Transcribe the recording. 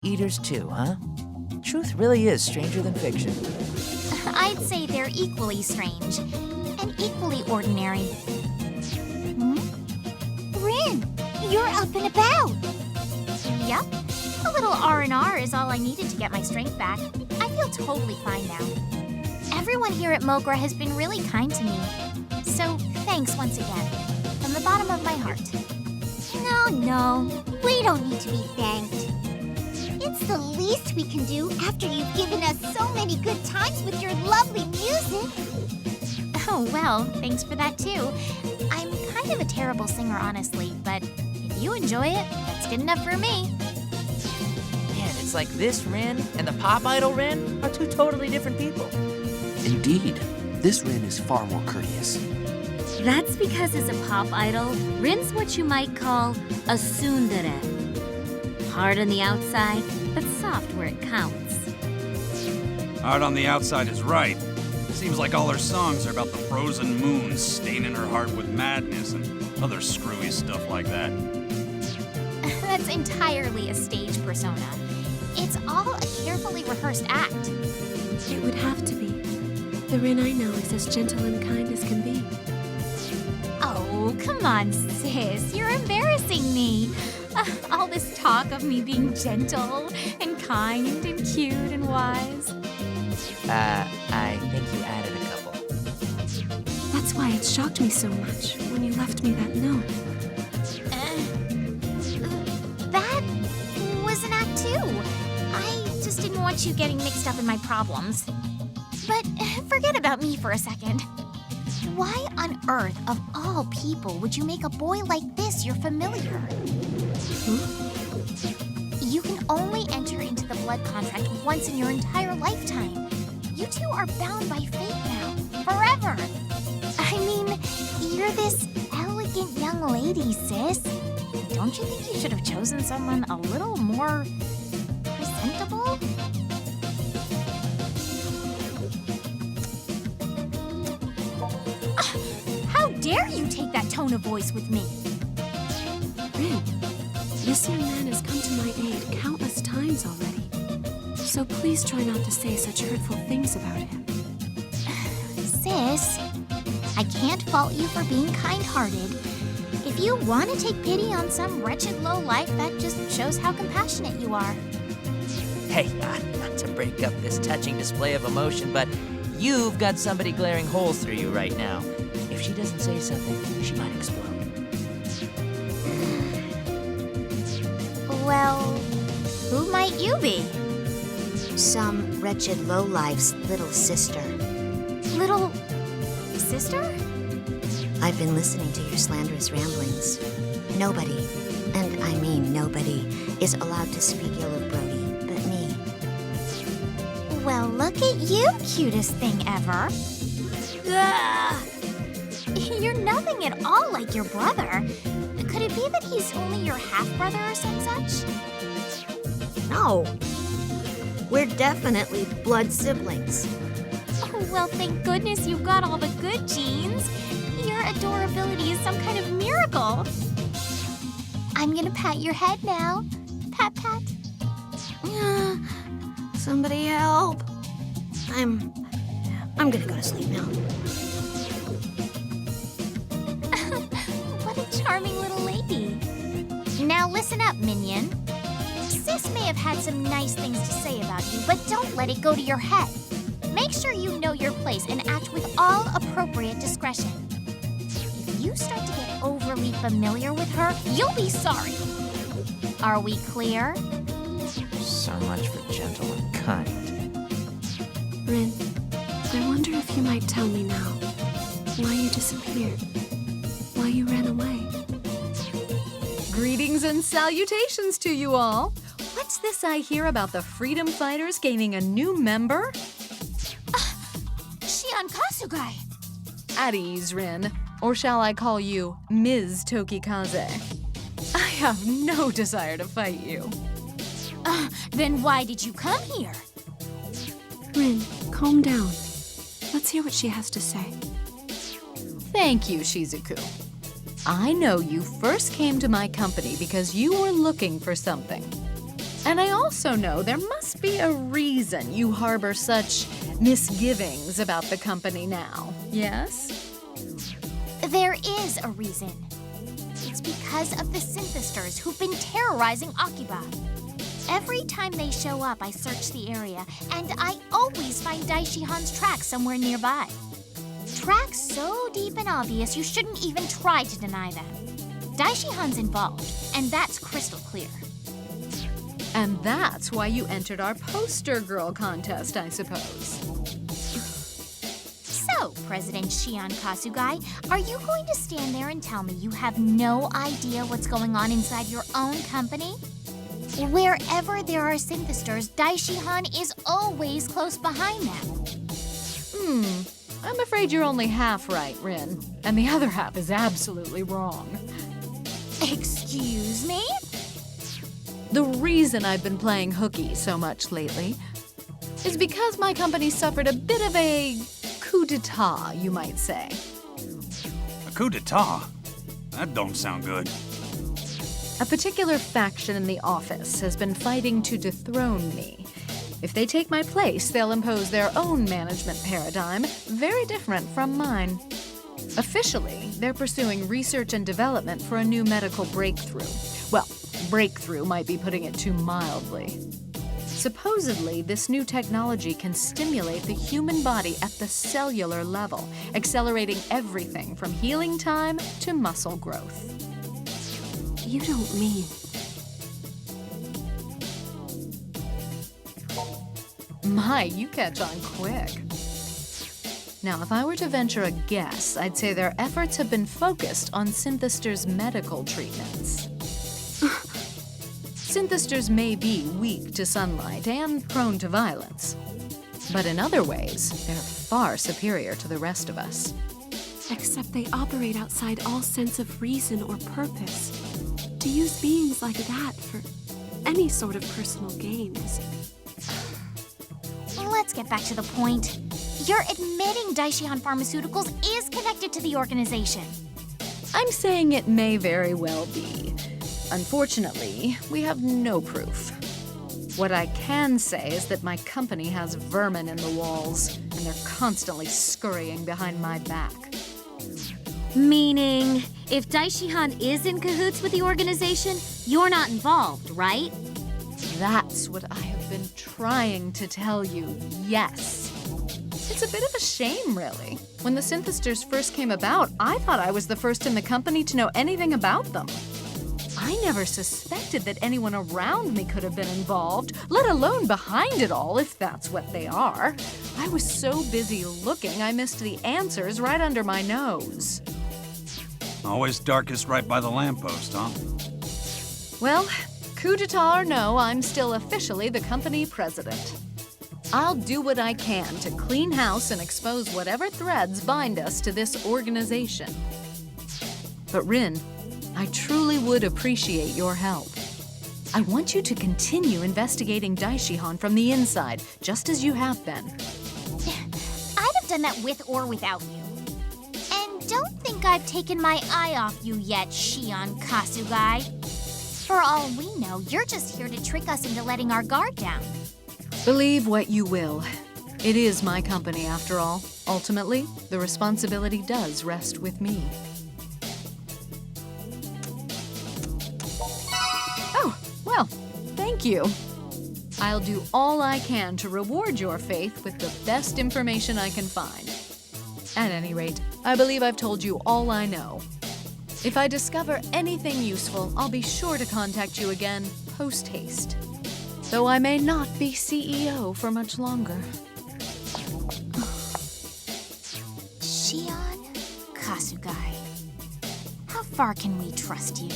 Eaters too, huh? Truth really is stranger than fiction. I'd say they're equally strange and equally ordinary. Rin, you're up and about. Yep, a little R&R is all I needed to get my strength back. I feel totally fine now. Everyone here at Mogra has been really kind to me. So thanks once again, from the bottom of my heart. No, we don't need to be thanked. It's the least we can do after you've given us so many good times with your lovely music. Oh, well, thanks for that too. I'm kind of a terrible singer, honestly, but if you enjoy it, that's good enough for me. Man, it's like this Rin and the pop idol Rin are two totally different people. Indeed, this Rin is far more courteous. That's because as a pop idol, Rin's what you might call a tsundere. Hard on the outside, but soft where it counts. Hard on the outside is right. Seems like all her songs are about the frozen moon staining her heart with madness and other screwy stuff like that. That's entirely a stage persona. It's all a carefully rehearsed act. It would have to be. The Rin I know is as gentle and kind as can be. Oh, come on, sis. You're embarrassing me. All this talk of me being gentle and kind and cute and wise. I think you added a couple. That's why it shocked me so much when you left me that note. That was an act too. I just didn't want you getting mixed up in my problems. But forget about me for a second. Why on earth, of all people, would you make a boy like this your familiar? You can only enter into the blood contract once in your entire lifetime. You two are bound by fate now, forever. I mean, you're this elegant young lady, sis. Don't you think you should have chosen someone a little more presentable? How dare you take that tone of voice with me? Rin, this young man has come to my aid countless times already. So please try not to say such hurtful things about him. Sis, I can't fault you for being kind-hearted. If you want to take pity on some wretched lowlife, that just shows how compassionate you are. Hey, not to break up this touching display of emotion, but you've got somebody glaring holes through you right now. If she doesn't say something, she might explode. Well, who might you be? Some wretched lowlife's little sister. Little sister? I've been listening to your slanderous ramblings. Nobody, and I mean nobody, is allowed to speak ill of Brody but me. Well, look at you, cutest thing ever. Ah! You're nothing at all like your brother. Could it be that he's only your half-brother or some such? No. We're definitely blood siblings. Oh, well, thank goodness you got all the good genes. Your adorability is some kind of miracle. I'm gonna pat your head now. Pat, pat. Somebody help. I'm gonna go to sleep now. What a charming little lady. Now listen up, minion. Sis may have had some nice things to say about you, but don't let it go to your head. Make sure you know your place and act with all appropriate discretion. If you start to get overly familiar with her, you'll be sorry. Are we clear? So much for gentle and kind. Rin, I wonder if you might tell me now why you disappeared, why you ran away. Greetings and salutations to you all. What's this I hear about the freedom fighters gaining a new member? Shion Kasugai. At ease, Rin. Or shall I call you Ms. Tokikaze? I have no desire to fight you. Then why did you come here? Rin, calm down. Let's hear what she has to say. Thank you, Shizuku. I know you first came to my company because you were looking for something. And I also know there must be a reason you harbor such misgivings about the company now, yes? There is a reason. It's because of the synthesters who've been terrorizing Akiba. Every time they show up, I search the area, and I always find Daishihan's tracks somewhere nearby. Tracks so deep and obvious you shouldn't even try to deny them. Daishihan's involved, and that's crystal clear. And that's why you entered our poster girl contest, I suppose. So, President Shion Kasugai, are you going to stand there and tell me you have no idea what's going on inside your own company? Wherever there are synthesters, Daishihan is always close behind them. I'm afraid you're only half right, Rin, and the other half is absolutely wrong. Excuse me? The reason I've been playing hooky so much lately is because my company suffered a bit of a coup d'etat, you might say. A coup d'etat? That don't sound good. A particular faction in the office has been fighting to dethrone me. If they take my place, they'll impose their own management paradigm, very different from mine. Officially, they're pursuing research and development for a new medical breakthrough. Well, breakthrough might be putting it too mildly. Supposedly, this new technology can stimulate the human body at the cellular level, accelerating everything from healing time to muscle growth. You don't mean... My, you catch on quick. Now, if I were to venture a guess, I'd say their efforts have been focused on synthesters' medical treatments. Synthesters may be weak to sunlight and prone to violence, but in other ways, they're far superior to the rest of us. Except they operate outside all sense of reason or purpose. To use beings like that for any sort of personal gain is... Let's get back to the point. You're admitting Daishihan Pharmaceuticals is connected to the organization. I'm saying it may very well be. Unfortunately, we have no proof. What I can say is that my company has vermin in the walls, and they're constantly scurrying behind my back. Meaning, if Daishihan is in cahoots with the organization, you're not involved, right? That's what I have been trying to tell you, yes. It's a bit of a shame, really. When the synthesters first came about, I thought I was the first in the company to know anything about them. I never suspected that anyone around me could have been involved, let alone behind it all, if that's what they are. I was so busy looking, I missed the answers right under my nose. Always darkest right by the lamppost, huh? Well, coup d'etat or no, I'm still officially the company president. I'll do what I can to clean house and expose whatever threads bind us to this organization. But Rin, I truly would appreciate your help. I want you to continue investigating Daishihan from the inside, just as you have been. I'd have done that with or without you. And don't think I've taken my eye off you yet, Shion Kasugai. For all we know, you're just here to trick us into letting our guard down. Believe what you will. It is my company, after all. Ultimately, the responsibility does rest with me. Oh, well, thank you. I'll do all I can to reward your faith with the best information I can find. At any rate, I believe I've told you all I know. If I discover anything useful, I'll be sure to contact you again post-haste. Though I may not be CEO for much longer. Shion Kasugai. How far can we trust you?